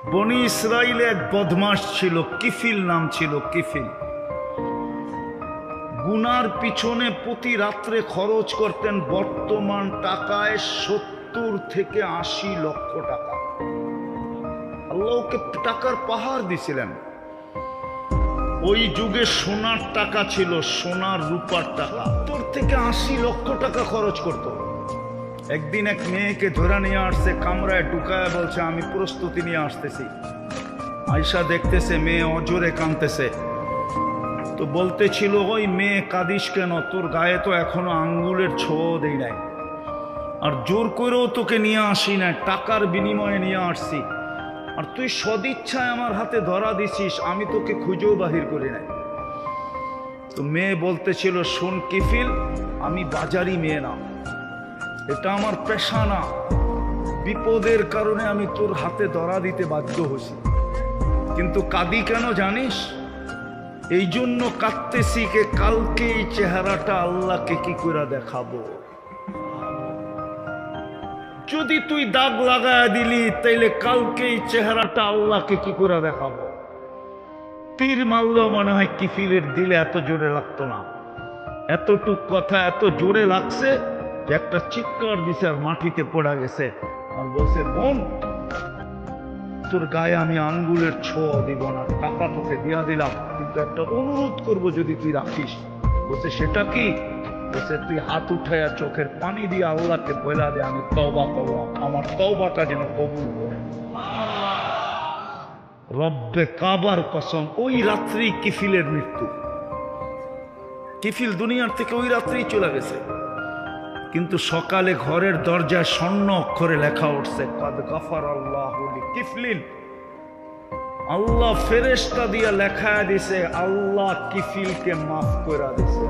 বনি ইসরাইলে এক বদমাশ ছিল, কিফিল নাম ছিল। কিফিল গুনার পিছনে প্রতি রাত্রে খরচ করতেন বর্তমান টাকায় 70 থেকে 80 লক্ষ টাকা। আল্লাহকে টাকার পাহাড় দিছিলেন। ওই যুগে সোনার টাকা ছিল, সোনার রূপার টাকা। 70 থেকে 80 লক্ষ টাকা খরচ করত। একদিন এক মেয়েকে ধরে নিয়ে আসছে, কামরায় ঢুকায় বলছে আমি প্রস্তুতি নিয়ে আসতেছি। আয়সা দেখতেছে মেয়ে অজরে কাঁদতেছে। তো বলতেছিল, ওই মেয়ে কাঁদিস কেন, তোর গায়ে তো এখনো আঙ্গুলের ছোঁয়া দেই নাই, আর জোর করেও তোকে নিয়ে আসি না, টাকার বিনিময়ে নিয়ে আসছি, আর তুই সদিচ্ছায় আমার হাতে ধরা দিছিস, আমি তোকে খুঁজেও বাহির করি নাই। তো মেয়ে বলতেছিল, শোন কিফিল, আমি বাজারি মেয়ে না, এটা আমার পেশা না, বিপদের কারণে আমি তোর হাতে ধরা দিতে বাধ্য হয়েছি। কিন্তু কাঁদি কেন জানিস? এই জন্য কাঁদতেছি কে কালকে এই চেহারাটা আল্লাহকে কি করে দেখাবো। যদি তুই দাগ লাগায় দিলি, তাইলে কালকে এই চেহারাটা আল্লাহকে কি করে দেখাবো। তীর মারলেও মনে হয় কিফিলের দিলে এত জোরে লাগতো না। এতটুক কথা এত জোরে লাগছে যে একটা চিৎকার দিছে আর মাটিতে পড়া গেছে। আর বলছে, বোন, তোর গায়ে আমি আঙ্গুলের ছোঁয়া দিব না, টাকা তোকে দিয়া দিলাম, কিন্তু একটা অনুরোধ করব যদি তুই রাখিস। বলছে, সেটা কি? বলছে, তুই হাত উঠাইয়া চোখের পানি দিয়ে আল্লাহকে বলা দে আমি তওবা করলাম, আমার তওবাটা যেন কবুল করে। রব্বে কাবার কসম, ওই রাত্রি কিফিলের মৃত্যু। কিফিল দুনিয়ার থেকে ওই রাত্রেই চলে গেছে। কিন্তু সকালে ঘরের দরজায় স্বর্ণ অক্ষরে লেখা উঠছে, কাদ গাফারাল্লাহু লিকিফলিন। আল্লাহ ফেরেশতা দিয়া লেখা দিছে, আল্লাহ কিফিলকে মাফ করে দিছে।